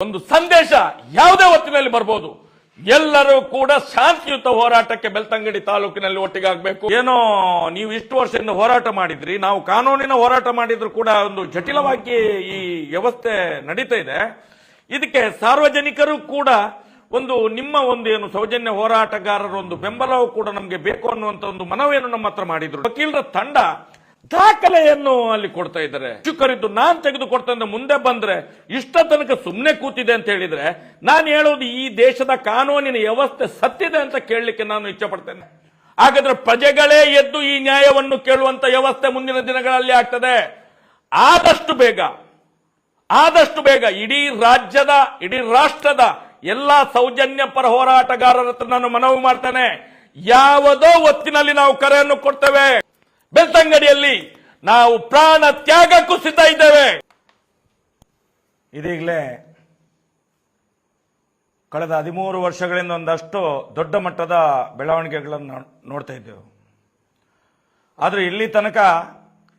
ಒಂದು ಸಂದೇಶ ಯಾವುದೇ ಹೊತ್ತಿನಲ್ಲಿ ಬರಬಹುದು. ಎಲ್ಲರೂ ಕೂಡ ಶಾಂತಿಯುತ ಹೋರಾಟಕ್ಕೆ ಬೆಳ್ತಂಗಡಿ ತಾಲೂಕಿನಲ್ಲಿ ಒಟ್ಟಿಗಾಗಬೇಕು. ಏನೋ ನೀವು ಇಷ್ಟು ವರ್ಷದಿಂದ ಹೋರಾಟ ಮಾಡಿದ್ರಿ, ನಾವು ಕಾನೂನಿನ ಹೋರಾಟ ಮಾಡಿದ್ರು ಕೂಡ ಒಂದು ಜಟಿಲವಾಗಿ ಈ ವ್ಯವಸ್ಥೆ ನಡೀತಾ ಇದೆ. ಇದಕ್ಕೆ ಸಾರ್ವಜನಿಕರು ಕೂಡ ಒಂದು ನಿಮ್ಮ ಒಂದು ಏನು ಸೌಜನ್ಯ ಹೋರಾಟಗಾರರ ಒಂದು ಬೆಂಬಲವೂ ಕೂಡ ನಮಗೆ ಬೇಕು ಅನ್ನುವಂತ ಒಂದು ಮನವಿಯನ್ನು ನಮ್ಮ ಹತ್ರ ಮಾಡಿದ್ರು. ವಕೀಲರ ತಂಡ ದಾಖಲೆಯನ್ನು ಅಲ್ಲಿ ಕೊಡ್ತಾ ಇದ್ದಾರೆ. ಕರೆದು ನಾನ್ ತೆಗೆದುಕೊಡ್ತಾ ಮುಂದೆ ಬಂದ್ರೆ ಇಷ್ಟ ತನಕ ಸುಮ್ಮನೆ ಕೂತಿದೆ ಅಂತ ಹೇಳಿದ್ರೆ ನಾನು ಹೇಳೋದು ಈ ದೇಶದ ಕಾನೂನಿನ ವ್ಯವಸ್ಥೆ ಸತ್ತಿದೆ ಅಂತ ಕೇಳಲಿಕ್ಕೆ ನಾನು ಇಚ್ಛೆ ಪಡ್ತೇನೆ. ಹಾಗಾದ್ರೆ ಪ್ರಜೆಗಳೇ ಎದ್ದು ಈ ನ್ಯಾಯವನ್ನು ಕೇಳುವಂತ ವ್ಯವಸ್ಥೆ ಮುಂದಿನ ದಿನಗಳಲ್ಲಿ ಆಗ್ತದೆ. ಆದಷ್ಟು ಬೇಗ ಇಡೀ ರಾಜ್ಯದ ಇಡೀ ರಾಷ್ಟ್ರದ ಎಲ್ಲಾ ಸೌಜನ್ಯ ಪರ ಹೋರಾಟಗಾರರ ಹತ್ರ ನಾನು ಮನವಿ ಮಾಡ್ತೇನೆ. ಯಾವುದೋ ಹೊತ್ತಿನಲ್ಲಿ ನಾವು ಕರೆಯನ್ನು ಕೊಡ್ತೇವೆ. ಬೆಳ್ತಂಗಡಿಯಲ್ಲಿ ನಾವು ಪ್ರಾಣ ತ್ಯಾಗಕ್ಕೂ ಸಿದ್ಧ ಇದ್ದೇವೆ. ಇದೀಗಲೇ ಕಳೆದ 13 ವರ್ಷಗಳಿಂದ ಒಂದಷ್ಟು ದೊಡ್ಡ ಮಟ್ಟದ ಬೆಳವಣಿಗೆಗಳನ್ನು ನೋಡ್ತಾ ಇದ್ದೇವೆ. ಆದರೆ ಇಲ್ಲಿ ತನಕ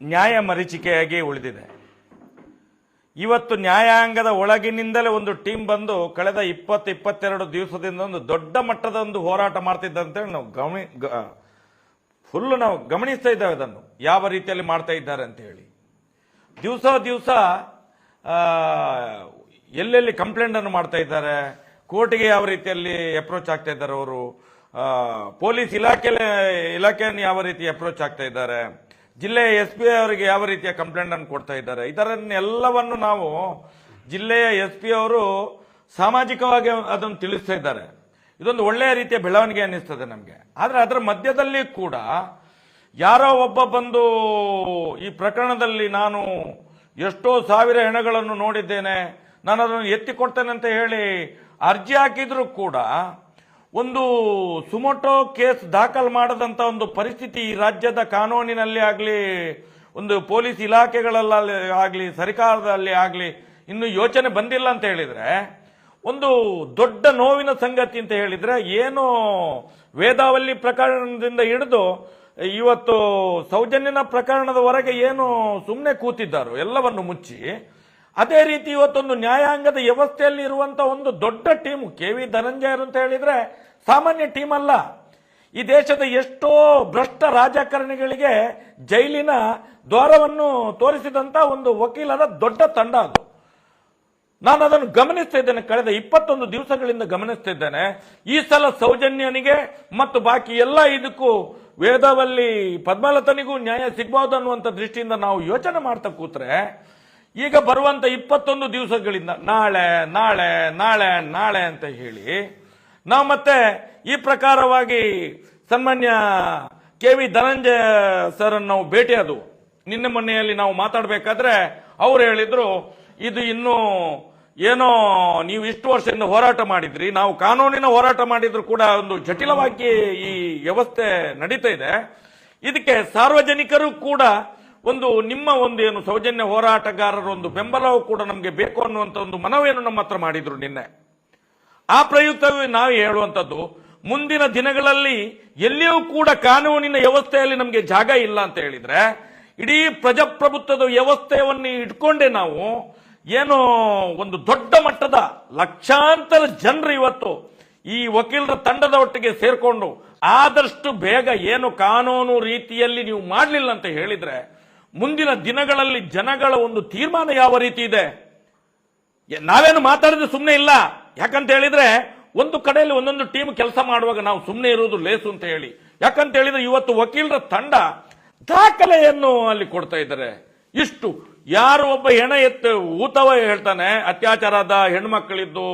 ನ್ಯಾಯ ಮರೀಚಿಕೆಯಾಗಿ ಉಳಿದಿದೆ. ಇವತ್ತು ನ್ಯಾಯಾಂಗದ ಒಳಗಿನಿಂದಲೇ ಒಂದು ಟೀಮ್ ಬಂದು ಕಳೆದ 20-22 ದಿವಸದಿಂದ ಒಂದು ದೊಡ್ಡ ಮಟ್ಟದ ಒಂದು ಹೋರಾಟ ಮಾಡ್ತಿದ್ದಂತೇಳಿ ನಾವು ಗಮನಿಸ್ತಾ ಇದ್ದೇವೆ. ಅದನ್ನು ಯಾವ ರೀತಿಯಲ್ಲಿ ಮಾಡ್ತಾ ಇದ್ದಾರೆ ಅಂತ ಹೇಳಿ ದಿವಸ ಎಲ್ಲೆಲ್ಲಿ ಕಂಪ್ಲೇಂಟ್ ಅನ್ನು ಮಾಡ್ತಾ ಇದ್ದಾರೆ, ಕೋರ್ಟ್ಗೆ ಯಾವ ರೀತಿಯಲ್ಲಿ ಅಪ್ರೋಚ್ ಆಗ್ತಾ ಇದ್ದಾರೆ, ಅವರು ಪೊಲೀಸ್ ಇಲಾಖೆಯನ್ನು ಯಾವ ರೀತಿ ಅಪ್ರೋಚ್ ಆಗ್ತಾ ಇದ್ದಾರೆ, ಜಿಲ್ಲೆಯ SP ಅವರಿಗೆ ಯಾವ ರೀತಿಯ ಕಂಪ್ಲೇಂಟ್ ಅನ್ನು ಕೊಡ್ತಾ ಇದ್ದಾರೆ, ಇದರನ್ನೆಲ್ಲವನ್ನು ನಾವು ಜಿಲ್ಲೆಯ SP ಅವರು ಸಾಮಾಜಿಕವಾಗಿ ಅದನ್ನು ತಿಳಿಸ್ತಾ ಇದ್ದಾರೆ. ಇದೊಂದು ಒಳ್ಳೆಯ ರೀತಿಯ ಬೆಳವಣಿಗೆ ಅನ್ನಿಸ್ತದೆ ನಮಗೆ. ಆದರೆ ಅದರ ಮಧ್ಯದಲ್ಲಿ ಕೂಡ ಯಾರೋ ಒಬ್ಬ ಬಂದು ಈ ಪ್ರಕರಣದಲ್ಲಿ ನಾನು ಎಷ್ಟೋ ಸಾವಿರ ಹೆಣಗಳನ್ನು ನೋಡಿದ್ದೇನೆ, ನಾನು ಅದನ್ನು ಎತ್ತಿಕೊಡ್ತೇನೆ ಅಂತ ಹೇಳಿ ಅರ್ಜಿ ಹಾಕಿದ್ರು ಕೂಡ ಒಂದು ಸುಮೋಟೋ ಕೇಸ್ ದಾಖಲು ಮಾಡದಂತ ಒಂದು ಪರಿಸ್ಥಿತಿ ಈ ರಾಜ್ಯದ ಕಾನೂನಿನಲ್ಲಿ ಆಗಲಿ, ಒಂದು ಪೊಲೀಸ್ ಇಲಾಖೆಗಳಲ್ಲಿ ಆಗಲಿ, ಸರ್ಕಾರದಲ್ಲಿ ಆಗಲಿ ಇನ್ನು ಯೋಚನೆ ಬಂದಿಲ್ಲ ಅಂತ ಹೇಳಿದ್ರೆ ಒಂದು ದೊಡ್ಡ ನೋವಿನ ಸಂಗತಿ ಅಂತ ಹೇಳಿದ್ರೆ, ಏನು ವೇದಾವಲ್ಲಿ ಪ್ರಕರಣದಿಂದ ಹಿಡಿದು ಇವತ್ತು ಸೌಜನ್ಯನ ಪ್ರಕರಣದವರೆಗೆ ಏನು ಸುಮ್ಮನೆ ಕೂತಿದ್ದಾರೋ ಎಲ್ಲವನ್ನು ಮುಚ್ಚಿ, ಅದೇ ರೀತಿ ಇವತ್ತೊಂದು ನ್ಯಾಯಾಂಗದ ವ್ಯವಸ್ಥೆಯಲ್ಲಿ ಇರುವಂತಹ ಒಂದು ದೊಡ್ಡ ಟೀಮ್ KV ಧನಂಜಯರು ಅಂತ ಹೇಳಿದ್ರೆ ಸಾಮಾನ್ಯ ಟೀಮ್ ಅಲ್ಲ. ಈ ದೇಶದ ಎಷ್ಟೋ ಭ್ರಷ್ಟ ರಾಜಕಾರಣಿಗಳಿಗೆ ಜೈಲಿನ ದ್ವಾರವನ್ನು ತೋರಿಸಿದಂತ ಒಂದು ವಕೀಲರ ದೊಡ್ಡ ತಂಡ ಅದು. ನಾನು ಅದನ್ನು ಗಮನಿಸ್ತಾ ಇದ್ದೇನೆ, ಕಳೆದ 21 ದಿವಸಗಳಿಂದ ಗಮನಿಸ್ತಾ ಇದ್ದೇನೆ. ಈ ಸಲ ಸೌಜನ್ಯನಿಗೆ ಮತ್ತು ಬಾಕಿ ಎಲ್ಲ ಇದಕ್ಕೂ ವೇದವಲ್ಲಿ ಪದ್ಮಲತನಿಗೂ ನ್ಯಾಯ ಸಿಗಬಹುದು ಅನ್ನುವಂಥ ದೃಷ್ಟಿಯಿಂದ ನಾವು ಯೋಚನೆ ಮಾಡ್ತಾ ಕೂತ್ರೆ ಈಗ ಬರುವಂತ 21 ದಿವಸಗಳಿಂದ ನಾಳೆ ನಾಳೆ ನಾಳೆ ನಾಳೆ ಅಂತ ಹೇಳಿ ನಾವು ಮತ್ತೆ ಈ ಪ್ರಕಾರವಾಗಿ ಸನ್ಮಾನ್ಯ KV ಧನಂಜಯ ಸರ್ ಅನ್ನು ನಾವು ಭೇಟಿಯಾದವು. ನಿನ್ನೆ ಮೊನ್ನೆಯಲ್ಲಿ ನಾವು ಮಾತಾಡಬೇಕಾದ್ರೆ ಅವರು ಹೇಳಿದ್ರು, ಇದು ಇನ್ನು ಏನೋ ನೀವು ಇಷ್ಟು ವರ್ಷದಿಂದ ಹೋರಾಟ ಮಾಡಿದ್ರಿ, ನಾವು ಕಾನೂನಿನ ಹೋರಾಟ ಮಾಡಿದ್ರು ಕೂಡ ಒಂದು ಜಟಿಲವಾಗಿ ಈ ವ್ಯವಸ್ಥೆ ನಡೀತಾ ಇದೆ. ಇದಕ್ಕೆ ಸಾರ್ವಜನಿಕರು ಕೂಡ ಒಂದು ನಿಮ್ಮ ಒಂದು ಏನು ಸೌಜನ್ಯ ಹೋರಾಟಗಾರರ ಒಂದು ಬೆಂಬಲವೂ ಕೂಡ ನಮಗೆ ಬೇಕು ಅನ್ನುವಂತ ಒಂದು ಮನವಿಯನ್ನು ನಮ್ಮ ಹತ್ರ ಮಾಡಿದ್ರು ನಿನ್ನೆ. ಆ ಪ್ರಯುಕ್ತವೇ ನಾವು ಹೇಳುವಂಥದ್ದು, ಮುಂದಿನ ದಿನಗಳಲ್ಲಿ ಎಲ್ಲಿಯೂ ಕೂಡ ಕಾನೂನಿನ ವ್ಯವಸ್ಥೆಯಲ್ಲಿ ನಮಗೆ ಜಾಗ ಇಲ್ಲ ಅಂತ ಹೇಳಿದ್ರೆ ಇಡೀ ಪ್ರಜಾಪ್ರಭುತ್ವದ ವ್ಯವಸ್ಥೆಯನ್ನು ಇಟ್ಕೊಂಡೇ ನಾವು ಏನು ಒಂದು ದೊಡ್ಡ ಮಟ್ಟದ ಲಕ್ಷಾಂತರ ಜನರು ಇವತ್ತು ಈ ವಕೀಲರ ತಂಡದ ಒಟ್ಟಿಗೆ ಸೇರ್ಕೊಂಡು ಆದಷ್ಟು ಬೇಗ ಏನು ಕಾನೂನು ರೀತಿಯಲ್ಲಿ ನೀವು ಮಾಡಲಿಲ್ಲ ಅಂತ ಹೇಳಿದ್ರೆ ಮುಂದಿನ ದಿನಗಳಲ್ಲಿ ಜನಗಳ ಒಂದು ತೀರ್ಮಾನ ಯಾವ ರೀತಿ ಇದೆ. ನಾವೇನು ಮಾತಾಡಿದ್ರೆ ಸುಮ್ಮನೆ ಇಲ್ಲ. ಯಾಕಂತ ಹೇಳಿದ್ರೆ ಒಂದು ಕಡೆಯಲ್ಲಿ ಒಂದೊಂದು ಟೀಮ್ ಕೆಲಸ ಮಾಡುವಾಗ ನಾವು ಸುಮ್ಮನೆ ಇರುವುದು ಲೇಸು ಅಂತ ಹೇಳಿ. ಯಾಕಂತ ಹೇಳಿದ್ರೆ ಇವತ್ತು ವಕೀಲರ ತಂಡ ದಾಖಲೆಯನ್ನು ಅಲ್ಲಿ ಕೊಡ್ತಾ ಇದ್ದಾರೆ. ಇಷ್ಟು ಯಾರು ಒಬ್ಬ ಹೆಣ ಎತ್ತು ಊತವ ಹೇಳ್ತಾನೆ, ಅತ್ಯಾಚಾರದ ಹೆಣ್ಮಕ್ಳಿದ್ದು,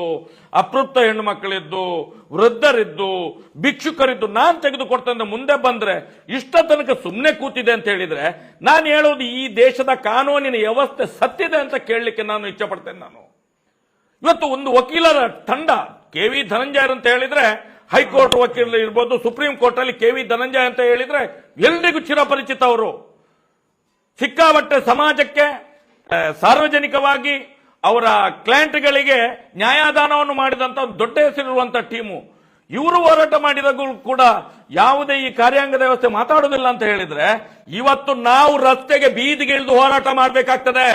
ಅಪೃಪ್ತ ಹೆಣ್ಮಕ್ಳಿದ್ದು, ವೃದ್ಧರಿದ್ದು, ಭಿಕ್ಷುಕರಿದ್ದು ನಾನು ತೆಗೆದುಕೊಡ್ತೇನೆ ಮುಂದೆ ಬಂದ್ರೆ ಇಷ್ಟ ತನಕ ಸುಮ್ಮನೆ ಕೂತಿದೆ ಅಂತ ಹೇಳಿದ್ರೆ ನಾನು ಹೇಳೋದು ಈ ದೇಶದ ಕಾನೂನಿನ ವ್ಯವಸ್ಥೆ ಸತ್ತಿದೆ ಅಂತ ಕೇಳಲಿಕ್ಕೆ ನಾನು ಇಚ್ಛೆ ಪಡ್ತೇನೆ. ನಾನು ಇವತ್ತು ಒಂದು ವಕೀಲರ ತಂಡ KV ಧನಂಜಯರು ಅಂತ ಹೇಳಿದ್ರೆ ಹೈಕೋರ್ಟ್ ವಕೀಲರು ಇರ್ಬೋದು, ಸುಪ್ರೀಂ ಕೋರ್ಟ್ ಅಲ್ಲಿ KV ಧನಂಜಯ ಅಂತ ಹೇಳಿದ್ರೆ ಎಲ್ರಿಗೂ ಚಿರಪರಿಚಿತ. ಅವರು ಸಿಕ್ಕಾಪಟ್ಟೆ ಸಮಾಜಕ್ಕೆ ಸಾರ್ವಜನಿಕವಾಗಿ ಅವರ ಕ್ಲೈಂಟ್ಗಳಿಗೆ ನ್ಯಾಯದಾನವನ್ನು ಮಾಡಿದಂತ ದೊಡ್ಡ ಹೆಸರಿರುವಂತಹ ಟೀಮು. ಇವರು ಹೋರಾಟ ಮಾಡಿದಾಗೂ ಕೂಡ ಯಾವುದೇ ಈ ಕಾರ್ಯಾಂಗದ ವ್ಯವಸ್ಥೆ ಮಾತಾಡೋದಿಲ್ಲ ಅಂತ ಹೇಳಿದ್ರೆ ಇವತ್ತು ನಾವು ರಸ್ತೆಗೆ ಬೀದಿಗೆ ಇಳಿದು ಹೋರಾಟ ಮಾಡಬೇಕಾಗ್ತದೆ.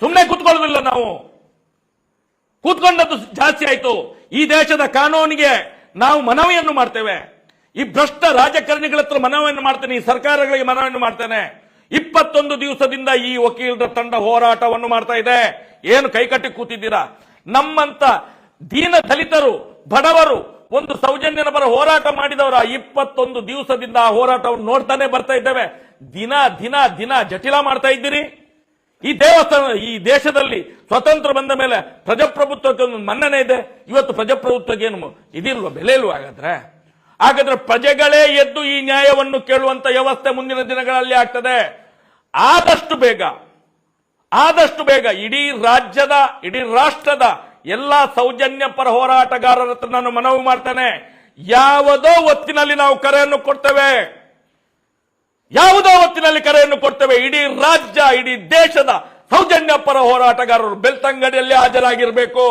ಸುಮ್ಮನೆ ಕೂತ್ಕೊಳ್ಳೋದಿಲ್ಲ ನಾವು. ಕೂತ್ಕೊಂಡದ್ದು ಜಾಸ್ತಿ ಆಯ್ತು. ಈ ದೇಶದ ಕಾನೂನಿಗೆ ನಾವು ಮನವಿಯನ್ನು ಮಾಡ್ತೇವೆ. ಈ ಭ್ರಷ್ಟ ರಾಜಕಾರಣಿಗಳ ಹತ್ರ ಮನವಿಯನ್ನು ಮಾಡ್ತೇನೆ, ಈ ಸರ್ಕಾರಗಳಿಗೆ ಮನವಿಯನ್ನು ಮಾಡ್ತೇನೆ. 21 ದಿವಸದಿಂದ ಈ ವಕೀಲರ ತಂಡ ಹೋರಾಟವನ್ನು ಮಾಡ್ತಾ ಇದೆ. ಏನು ಕೈಕಟ್ಟಿ ಕೂತಿದ್ದೀರಾ? ನಮ್ಮಂತ ದೀನ ದಲಿತರು, ಬಡವರು ಒಂದು ಸೌಜನ್ಯನ ಪರ ಹೋರಾಟ ಮಾಡಿದವರ 21 ದಿವಸದಿಂದ ಆ ಹೋರಾಟವನ್ನು ನೋಡ್ತಾನೆ ಬರ್ತಾ ಇದ್ದೇವೆ. ದಿನ ದಿನ ದಿನ ಜಟಿಲ ಮಾಡ್ತಾ ಇದ್ದೀರಿ. ಈ ಈ ದೇಶದಲ್ಲಿ ಸ್ವತಂತ್ರ ಬಂದ ಮೇಲೆ ಪ್ರಜಾಪ್ರಭುತ್ವಕ್ಕೆ ಒಂದು ಮನ್ನಣೆ ಇದೆ. ಇವತ್ತು ಪ್ರಜಾಪ್ರಭುತ್ವಕ್ಕೆ ಏನು ಇದಿಲ್ವ, ಬೆಲೆ ಇಲ್ವ? ಹಾಗಾದ್ರೆ ಪ್ರಜೆಗಳೇ ಎದ್ದು ಈ ನ್ಯಾಯವನ್ನು ಕೇಳುವಂತ ವ್ಯವಸ್ಥೆ ಮುಂದಿನ ದಿನಗಳಲ್ಲಿ ಆಗ್ತದೆ. ಆದಷ್ಟು ಬೇಗ ಇಡೀ ರಾಷ್ಟ್ರದ ಎಲ್ಲಾ ಸೌಜನ್ಯ ಪರ ಹೋರಾಟಗಾರರ ಹತ್ರ ನಾನು ಮನವಿ ಮಾಡ್ತೇನೆ. ಯಾವುದೋ ಹೊತ್ತಿನಲ್ಲಿ ನಾವು ಕರೆಯನ್ನು ಕೊಡ್ತೇವೆ, ಇಡೀ ರಾಜ್ಯ, ಇಡೀ ದೇಶದ ಸೌಜನ್ಯ ಪರ ಹೋರಾಟಗಾರರು ಬೆಳ್ತಂಗಡಿಯಲ್ಲಿ ಹಾಜರಾಗಿರಬೇಕು.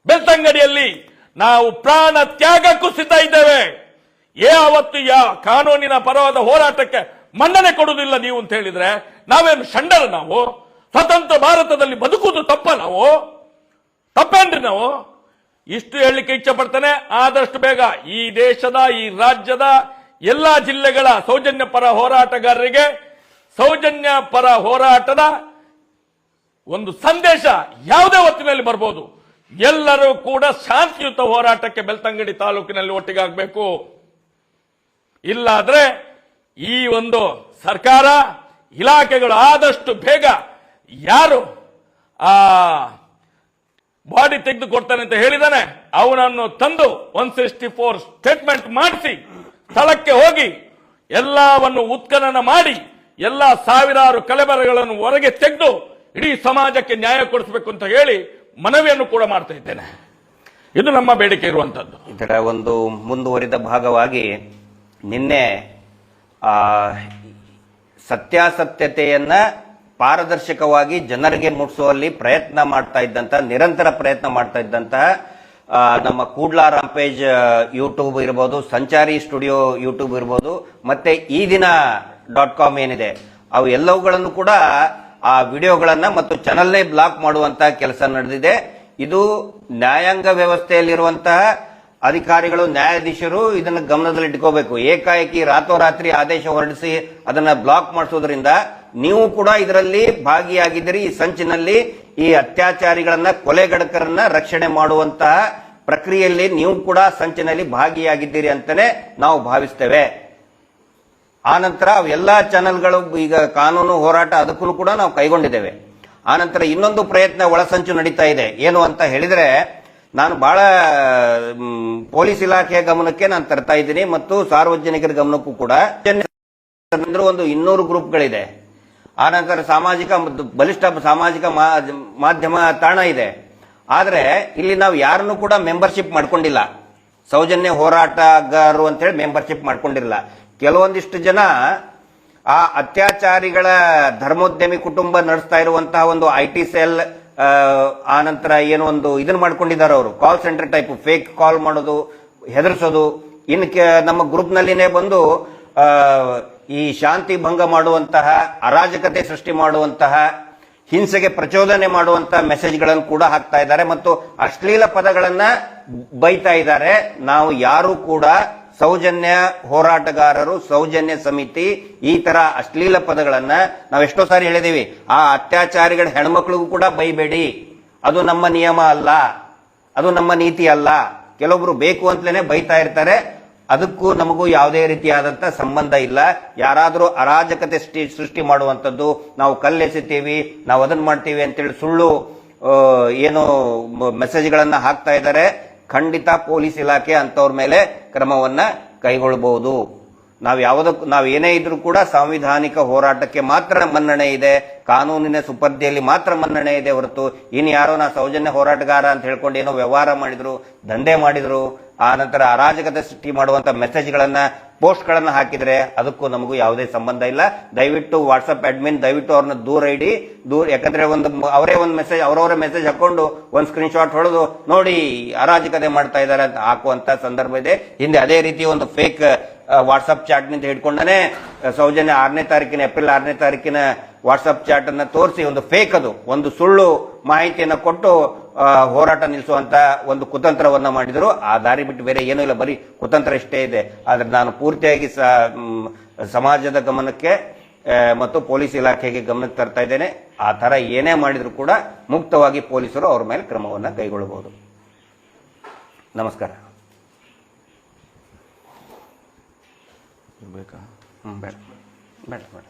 ಬೆಳ್ತಂಗಡಿಯಲ್ಲಿ ನಾವು ಪ್ರಾಣ ತ್ಯಾಗಕ್ಕೂ ಸಿದ್ಧ ಇದ್ದೇವೆ. ಯಾವತ್ತು ಕಾನೂನಿನ ಪರವಾದ ಹೋರಾಟಕ್ಕೆ ಮನ್ನಣೆ ಕೊಡುವುದಿಲ್ಲ ನೀವು ಅಂತ ಹೇಳಿದ್ರೆ ನಾವೇನು ಷಂಡರ? ನಾವು ಸ್ವತಂತ್ರ ಭಾರತದಲ್ಲಿ ಬದುಕುವುದು ತಪ್ಪೇನ್ರಿ? ನಾವು ಇಷ್ಟು ಹೇಳಲಿಕ್ಕೆ ಇಚ್ಛೆ ಪಡ್ತೇನೆ. ಆದಷ್ಟು ಬೇಗ ಈ ದೇಶದ, ಈ ರಾಜ್ಯದ ಎಲ್ಲಾ ಜಿಲ್ಲೆಗಳ ಸೌಜನ್ಯ ಪರ ಹೋರಾಟಗಾರರಿಗೆ ಸೌಜನ್ಯ ಪರ ಹೋರಾಟದ ಒಂದು ಸಂದೇಶ ಯಾವುದೇ ಹೊತ್ತಿನಲ್ಲಿ ಬರ್ಬೋದು. ಎಲ್ಲರೂ ಕೂಡ ಶಾಂತಿಯುತ ಹೋರಾಟಕ್ಕೆ ಬೆಳ್ತಂಗಡಿ ತಾಲೂಕಿನಲ್ಲಿ ಒಟ್ಟಿಗಾಗಬೇಕು. ಇಲ್ಲಾದ್ರೆ ಈ ಒಂದು ಸರ್ಕಾರ, ಇಲಾಖೆಗಳು ಆದಷ್ಟು ಬೇಗ ಯಾರು ಬಾಡಿ ತೆಗೆದು ಕೊಡ್ತಾನೆ ಅಂತ ಹೇಳಿದಾನೆ ಅವನನ್ನು ತಂದು 164 ಸ್ಟೇಟ್ಮೆಂಟ್ ಮಾಡಿಸಿ ಸ್ಥಳಕ್ಕೆ ಹೋಗಿ ಎಲ್ಲವನ್ನು ಉತ್ಖನನ ಮಾಡಿ ಎಲ್ಲಾ ಸಾವಿರಾರು ಕಲೆಬರಗಳನ್ನು ಹೊರಗೆ ತೆಗೆದು ಇಡೀ ಸಮಾಜಕ್ಕೆ ನ್ಯಾಯ ಕೊಡಿಸಬೇಕು ಅಂತ ಹೇಳಿ ಮನವಿಯನ್ನು ಕೂಡ ಮಾಡ್ತಾ ಇದ್ದೇನೆ. ಇದು ನಮ್ಮ ಬೇಡಿಕೆ ಇರುವಂತದ್ದು. ಇದರ ಒಂದು ಮುಂದುವರಿದ ಭಾಗವಾಗಿ ನಿನ್ನೆ ಸತ್ಯಾಸತ್ಯತೆಯನ್ನ ಪಾರದರ್ಶಕವಾಗಿ ಜನರಿಗೆ ಮುಟ್ಟಿಸುವಲ್ಲಿ ನಿರಂತರ ಪ್ರಯತ್ನ ಮಾಡ್ತಾ ಇದ್ದಂತಹ ನಮ್ಮ ಕೂಡ್ಲಾ ರಾಂಪೇಜ್ ಯೂಟ್ಯೂಬ್ ಇರ್ಬೋದು, ಸಂಚಾರಿ ಸ್ಟುಡಿಯೋ ಯೂಟ್ಯೂಬ್ ಇರ್ಬೋದು, ಮತ್ತೆ ಈ ದಿನ.com ಏನಿದೆ ಅವು ಎಲ್ಲವುಗಳನ್ನು ಕೂಡ ಆ ವಿಡಿಯೋಗಳನ್ನ ಮತ್ತು ಚಾನಲ್ನೇ ಬ್ಲಾಕ್ ಮಾಡುವಂತ ಕೆಲಸ ನಡೆದಿದೆ. ಇದು ನ್ಯಾಯಾಂಗ ವ್ಯವಸ್ಥೆಯಲ್ಲಿರುವಂತಹ ಅಧಿಕಾರಿಗಳು, ನ್ಯಾಯಾಧೀಶರು ಇದನ್ನ ಗಮನದಲ್ಲಿಟ್ಕೋಬೇಕು. ಏಕಾಏಕಿ ರಾತ್ರೋರಾತ್ರಿ ಆದೇಶ ಹೊರಡಿಸಿ ಅದನ್ನ ಬ್ಲಾಕ್ ಮಾಡಿಸೋದ್ರಿಂದ ನೀವು ಕೂಡ ಇದರಲ್ಲಿ ಭಾಗಿಯಾಗಿದ್ದೀರಿ. ಈ ಸಂಚಿನಲ್ಲಿ ಈ ಅತ್ಯಾಚಾರಿಗಳನ್ನ, ಕೊಲೆಗಡಕರನ್ನ ರಕ್ಷಣೆ ಮಾಡುವಂತಹ ಪ್ರಕ್ರಿಯೆಯಲ್ಲಿ ನೀವು ಕೂಡ ಸಂಚಿನಲ್ಲಿ ಭಾಗಿಯಾಗಿದ್ದೀರಿ ಅಂತಾನೆ ನಾವು ಭಾವಿಸ್ತೇವೆ. ಆನಂತರ ಎಲ್ಲಾ ಚಾನೆಲ್ಗಳು ಈಗ ಕಾನೂನು ಹೋರಾಟ ಅದಕ್ಕೂ ಕೂಡ ನಾವು ಕೈಗೊಂಡಿದ್ದೇವೆ. ಆನಂತರ ಇನ್ನೊಂದು ಪ್ರಯತ್ನ ಒಳಸಂಚು ನಡೀತಾ ಇದೆ. ಏನು ಅಂತ ಹೇಳಿದ್ರೆ, ನಾನು ಬಹಳ ಪೊಲೀಸ್ ಇಲಾಖೆಯ ಗಮನಕ್ಕೆ ನಾನು ತರ್ತಾ ಇದ್ದೀನಿ ಮತ್ತು ಸಾರ್ವಜನಿಕರ ಗಮನಕ್ಕೂ ಕೂಡ. ಒಂದು 200 ಗ್ರೂಪ್ಗಳಿದೆ. ಆನಂತರ ಬಲಿಷ್ಠ ಸಾಮಾಜಿಕ ಮಾಧ್ಯಮ ತಾಣ ಇದೆ. ಆದ್ರೆ ಇಲ್ಲಿ ನಾವು ಯಾರನ್ನು ಕೂಡ ಮೆಂಬರ್ಶಿಪ್ ಮಾಡ್ಕೊಂಡಿಲ್ಲ. ಸೌಜನ್ಯ ಹೋರಾಟಗಾರರು ಅಂತ ಹೇಳಿ ಮೆಂಬರ್ಶಿಪ್ ಮಾಡ್ಕೊಂಡಿರಲ್ಲ. ಕೆಲವೊಂದಿಷ್ಟು ಜನ ಆ ಅತ್ಯಾಚಾರಿಗಳ ಧರ್ಮೋದ್ಯಮಿ ಕುಟುಂಬ ನಡೆಸ್ತಾ ಇರುವಂತಹ ಒಂದು IT ಸೆಲ್, ಆನಂತರ ಏನೋ ಒಂದು ಇದನ್ನ ಮಾಡ್ಕೊಂಡಿದ್ದಾರೆ ಅವರು, ಕಾಲ್ ಸೆಂಟರ್ ಟೈಪ್ ಫೇಕ್ ಕಾಲ್ ಮಾಡೋದು, ಹೆದರ್ಸೋದು. ನಮ್ಮ ಗ್ರೂಪ್ ನಲ್ಲಿನೇ ಬಂದು ಈ ಶಾಂತಿ ಭಂಗ ಮಾಡುವಂತಹ, ಅರಾಜಕತೆ ಸೃಷ್ಟಿ ಮಾಡುವಂತಹ, ಹಿಂಸೆಗೆ ಪ್ರಚೋದನೆ ಮಾಡುವಂತಹ ಮೆಸೇಜ್ಗಳನ್ನು ಕೂಡ ಹಾಕ್ತಾ ಇದ್ದಾರೆ ಮತ್ತು ಅಶ್ಲೀಲ ಪದಗಳನ್ನ ಬೈತಾ ಇದ್ದಾರೆ. ನಾವು ಯಾರು ಕೂಡ ಸೌಜನ್ಯ ಹೋರಾಟಗಾರರು, ಸೌಜನ್ಯ ಸಮಿತಿ ಈ ತರ ಅಶ್ಲೀಲ ಪದಗಳನ್ನ ನಾವು ಎಷ್ಟೋ ಸಾರಿ ಹೇಳಿದೀವಿ. ಆ ಅತ್ಯಾಚಾರಿಗಳ ಹೆಣ್ಮಕ್ಳಿಗೂ ಕೂಡ ಬೈಬೇಡಿ, ಅದು ನಮ್ಮ ನಿಯಮ ಅಲ್ಲ, ಅದು ನಮ್ಮ ನೀತಿ ಅಲ್ಲ. ಕೆಲವೊಬ್ರು ಬೇಕು ಅಂತಲೇ ಬೈತಾ ಇರ್ತಾರೆ. ಅದಕ್ಕೂ ನಮಗೂ ಯಾವುದೇ ರೀತಿಯಾದಂತ ಸಂಬಂಧ ಇಲ್ಲ. ಯಾರಾದರೂ ಅರಾಜಕತೆ ಸೃಷ್ಟಿ ಮಾಡುವಂತದ್ದು, ನಾವು ಕಲ್ಲೆಸಿತೀವಿ, ನಾವು ಅದನ್ನ ಮಾಡ್ತೀವಿ ಅಂತೇಳಿ ಸುಳ್ಳು ಏನು ಮೆಸೇಜ್ಗಳನ್ನ ಹಾಕ್ತಾ ಇದ್ದಾರೆ, ಖಂಡಿತ ಪೊಲೀಸ್ ಇಲಾಖೆ ಅಂತವ್ರ ಮೇಲೆ ಕ್ರಮವನ್ನ ಕೈಗೊಳ್ಳಬಹುದು. ನಾವು ಏನೇ ಇದ್ರೂ ಕೂಡ ಸಾಂವಿಧಾನಿಕ ಹೋರಾಟಕ್ಕೆ ಮಾತ್ರ ಮನ್ನಣೆ ಇದೆ, ಕಾನೂನಿನ ಸುಪರ್ದಿಯಲ್ಲಿ ಮಾತ್ರ ಮನ್ನಣೆ ಇದೆ ಹೊರತು ಇನ್ನು ಯಾರೋ ನಾ ಸೌಜನ್ಯ ಹೋರಾಟಗಾರ ಅಂತ ಹೇಳ್ಕೊಂಡು ಏನೋ ವ್ಯವಹಾರ ಮಾಡಿದ್ರು, ದಂಧೆ ಮಾಡಿದ್ರು, ಆ ನಂತರ ಅರಾಜಕತೆ ಸೃಷ್ಟಿ ಮಾಡುವಂತ ಮೆಸೇಜ್ಗಳನ್ನ, ಪೋಸ್ಟ್ಗಳನ್ನ ಹಾಕಿದ್ರೆ ಅದಕ್ಕೂ ನಮಗೂ ಯಾವುದೇ ಸಂಬಂಧ ಇಲ್ಲ. ದಯವಿಟ್ಟು ವಾಟ್ಸ್ಆಪ್ ಅಡ್ಮಿನ್ ದಯವಿಟ್ಟು ಅವ್ರನ್ನ ದೂರ ಇಡಿ. ಯಾಕಂದ್ರೆ ಅವರವರೇ ಮೆಸೇಜ್ ಹಾಕೊಂಡು ಒಂದು ಸ್ಕ್ರೀನ್ ಶಾಟ್ ಹೊಡೆದು ನೋಡಿ ಅರಾಜಕತೆ ಮಾಡ್ತಾ ಇದ್ದಾರೆ ಅಂತ ಹಾಕುವಂತ ಸಂದರ್ಭ ಇದೆ. ಹಿಂದೆ ಅದೇ ರೀತಿ ಒಂದು ಫೇಕ್ ವಾಟ್ಸ್ಆಪ್ ಚಾಟ್ ನಿಂದ ಹಿಡ್ಕೊಂಡನೆ ಸೌಜನ್ಯ ಏಪ್ರಿಲ್ 6ನೇ ತಾರೀಕಿನ ವಾಟ್ಸ್ಆಪ್ ಚಾಟ್ ಅನ್ನ ತೋರಿಸಿ ಒಂದು ಫೇಕ್, ಅದು ಒಂದು ಸುಳ್ಳು ಮಾಹಿತಿಯನ್ನ ಕೊಟ್ಟು ಹೋರಾಟ ನಿಲ್ಲಿಸುವಂತ ಒಂದು ಕುತಂತ್ರವನ್ನ ಮಾಡಿದ್ರು. ಆ ದಾರಿ ಬಿಟ್ಟು ಬೇರೆ ಏನೂ ಇಲ್ಲ, ಬರೀ ಕುತಂತ್ರ ಇಷ್ಟೇ ಇದೆ. ಆದ್ರೆ ನಾನು ಪೂರ್ತಿಯಾಗಿ ಸಮಾಜದ ಗಮನಕ್ಕೆ ಮತ್ತು ಪೊಲೀಸ್ ಇಲಾಖೆಗೆ ಗಮನಕ್ಕೆ ತರ್ತಾ ಇದ್ದೇನೆ. ಆ ತರ ಏನೇ ಮಾಡಿದ್ರು ಕೂಡ ಮುಕ್ತವಾಗಿ ಪೊಲೀಸರು ಅವ್ರ ಮೇಲೆ ಕ್ರಮವನ್ನ ಕೈಗೊಳ್ಳಬಹುದು. ನಮಸ್ಕಾರ. ಬೇಕಾ? ಬೇಡ ಬೇಡ ಬೇಡ.